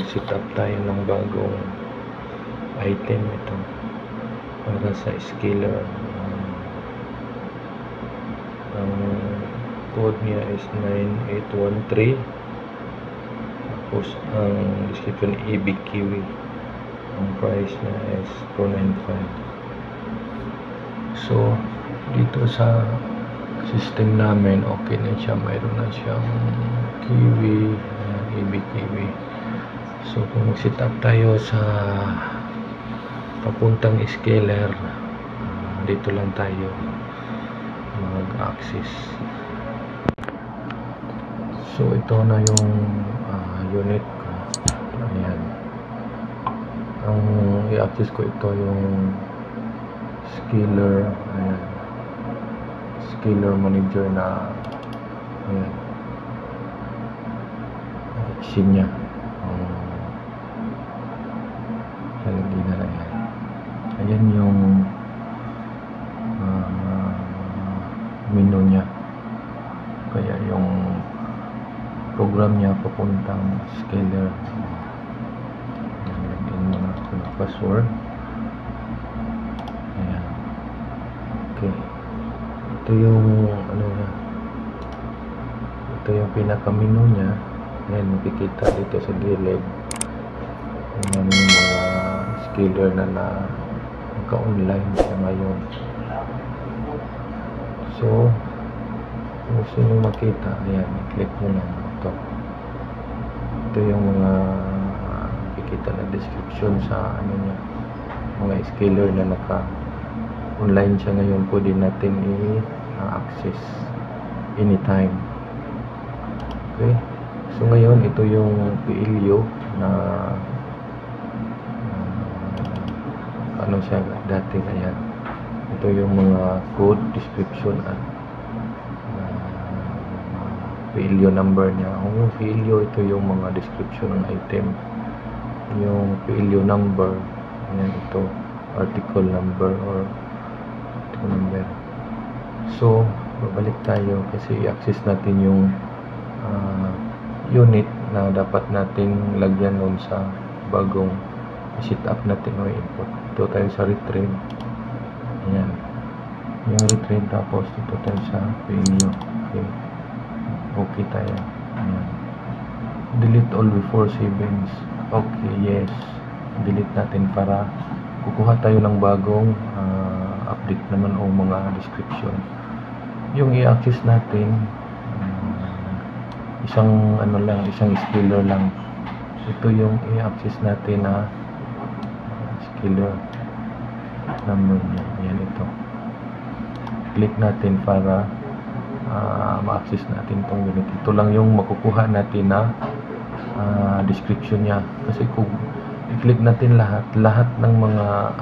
mag-set up tayo ng bagong item. Ito para sa scaler. Ang code niya is 9813. Tapos ang description EBKiwi. Ang price niya is 495. So dito sa system namin okay na siya, mayroon na siyang kiwi, EBKiwi. So kung mag-set up tayo sa papuntang scaler, dito lang tayo mag-access. So ito na yung unit ko. Ayan. Ang i-access ko ito yung scaler. Ayan. Scaler manager na ayan. Exit niya. Lalagyan na lang yan. Ayan yung menu niya. Kaya yung program niya papuntang scaler. Lagyan mo na ito ng password. Ayan. Okay. Ito yung ano niya. Ito yung pinaka menu niya. Ayan, makikita dito sa gilid. Ayan yung mga scaler na naka-online siya ngayon. So kung gusto nyo makita, ayan, click nyo lang ito. Ito yung mga makikita na description sa ano niya, mga scaler na naka-online siya ngayon. Pwede natin i-access anytime. Okay, so ngayon ito yung PLU na ano siya dati. Ayan, ito yung mga code, description at PLU number niya. Yung PLU, ito yung mga description ng item. Yung PLU number, ayan, ito article number or article number. So babalik tayo kasi i-access natin yung unit na dapat nating lagyan nun sa bagong set up natin o input. Ito tayo sa retrieve. Ayan, yung retrieve. Tapos ito tayo sa PLU. Okay, okay tayo. Ayan. Delete all before savings. Okay, yes, delete natin para kukuha tayo ng bagong update naman o mga description. Yung i-access natin isang ano lang, isang scaler lang. Ito yung i-access natin na scaler number niya. Ayan, ito. Click natin para ma-access natin itong ganito. Ito lang yung makukuha natin na description niya. Kasi kung i-click natin lahat ng mga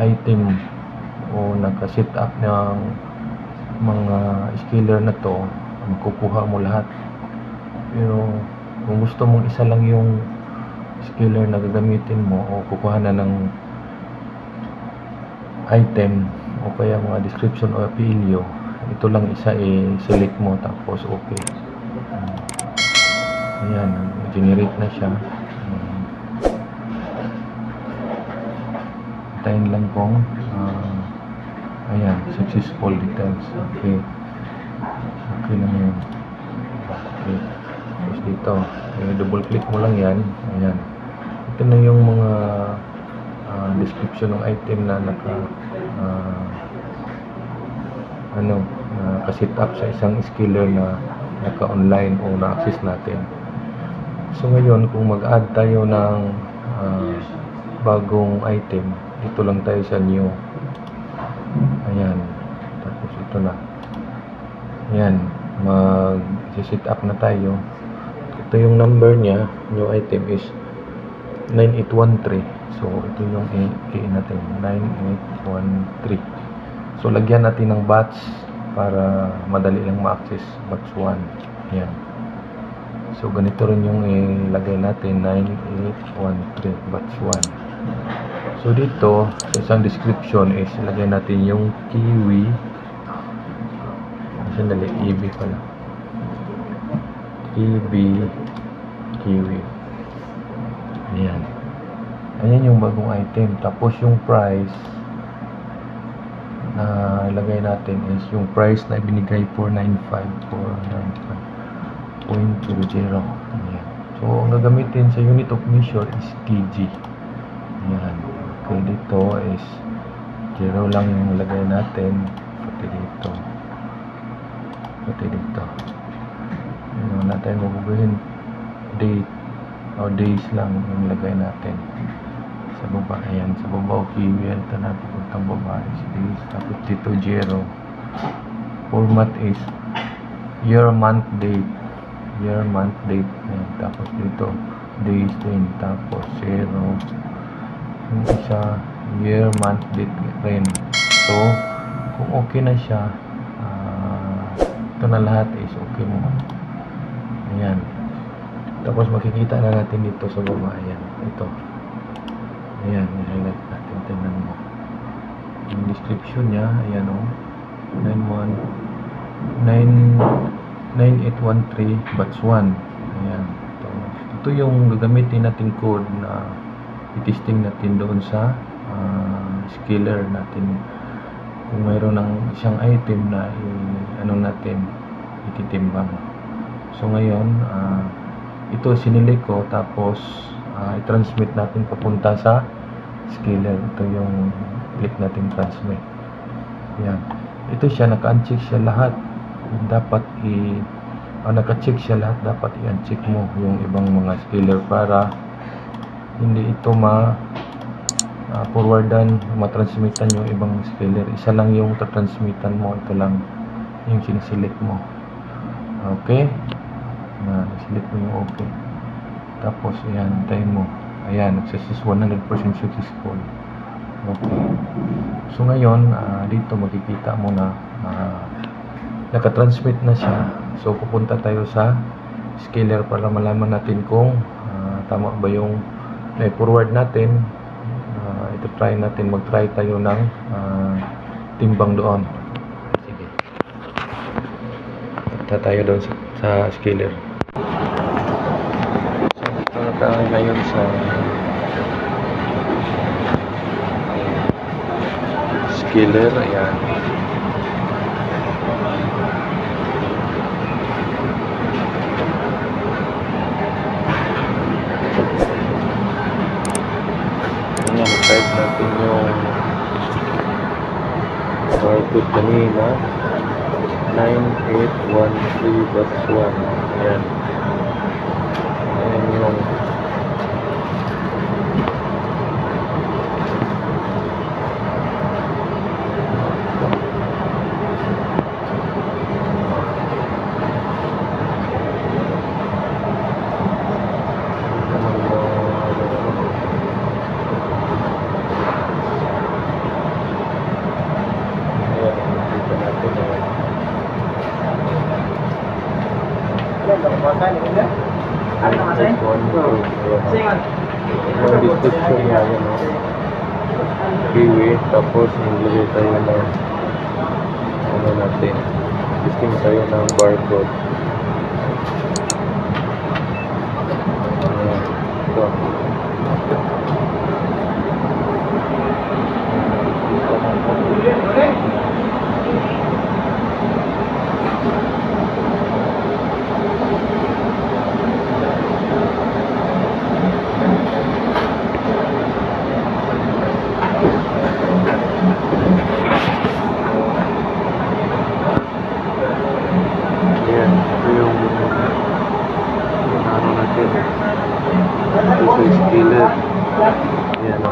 item o naka-set up ng mga scaler na to, makukuha mo lahat. Pero kung gusto mong isa lang yung scaler na gagamitin mo o kukuha na ng item o kaya mga description o PLU, ito lang isa i-select mo tapos okay. Ayan, generate na siya. Hintayin lang kung ayan, successful details. Okay, okay lang yun. Okay, tapos dito double click mo lang yan. Ayan, ito na yung mga description ng item na naka-set up sa isang scaler na naka-online o na-access natin. So ngayon kung mag-add tayo ng bagong item, dito lang tayo sa new. Ayan, tapos ito na. Ayan, mag-set up na tayo. Ito yung number niya, new item is 9813. So ito yung i-key natin, 9813. So lagyan natin ng batch para madali lang ma-access, batch 1. Ayan. So ganito rin yung ilagay natin, 9813 batch 1. So dito sa isang description is ilagay natin yung kiwi. Sandali, EB pala. EB kiwi. Ayan. Ayan yung bagong item. Tapos yung price na ilagay natin is yung price na ibinigay 495.00. Ayan. So, ang gagamitin sa unit of measure is kg. Ayan. Okay, dito is 0 lang yung ilagay natin. Pati dito. Pati dito. Ayan, natin mabubuhin date o days lang yung ilagay natin. Sa baba, ayan, sa baba, okay, ito natin puntang baba is days. Tapos dito 0. Format is year, month, date. Year, month, date. Ayan. Tapos dito days din. Tapos 0. Yung isa, year, month, date rin. So, kung okay na siya, ito na lahat is okay mo. Ayan. Tapos makikita na natin dito sa baba. Ayan. Ito. Ayan. I-highlight natin. Tingnan mo. Yung description niya. Ayan o. 9813 batch 1. Ayan. Ito yung gagamitin natin code na i-testing natin doon sa scaler natin. Kung mayroon ng isang item na natin ititimbang. So ngayon, ito sinili ko, tapos i-transmit natin papunta sa scaler. Ito yung click natin transmit. Yan. Ito siya, naka-uncheck siya lahat. Dapat naka-check siya lahat. Dapat i-uncheck mo yung ibang mga scaler para hindi ito forwardan, matransmitan yung ibang scaler. Isa lang yung tatransmitan mo. Ito lang yung sinisilik mo. Okay? Select mo yung okay. Tapos, ayan, tayo mo. Ayan, success 100% successful. Okay. So, ngayon, dito makikita mo na nakatransmit na siya. So, pupunta tayo sa scaler para malaman natin kung tama ba yung forward natin. Ito try natin, mag-try tayo ng timbang doon. Sige. Punta tayo doon sa scaler. So, ito na tayo ngayon sa scaler. Ayan. Type natin yung barcode kanina 9813/1. Ayan. Ayan yung yung description niya, yun o. Kiwi, tapos maglagay tayo ng natin, listing tayo ng barcode. Ito. Scaler. Ayan o.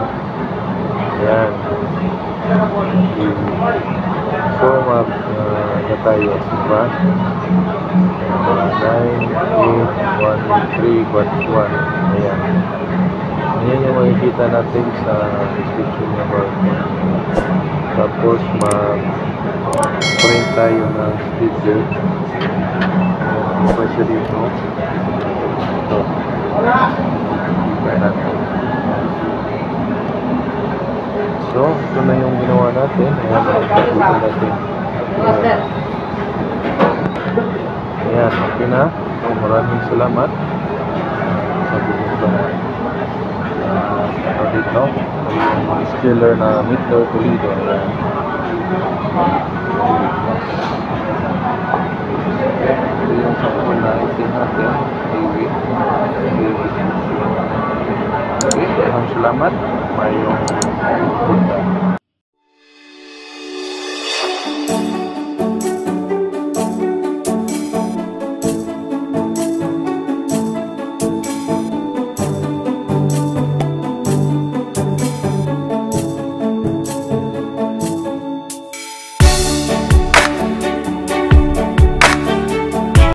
Ayan. Format na tayo. Diba? 9813/1. Ayan. Ayan yung makikita natin sa description ng barcode. Tapos mag-print tayo ng sticker. Iba siya dito. Ito. So, ito na yung ginawa natin. Ayan, nakikita natin. Ayan, okay na. So, maraming salamat sa pagpunta. no? Yung Stellar na Meteor Toledo. Ayan. Ito yung sample na itin natin. Highway. Okay, maraming salamat. Mayong punta.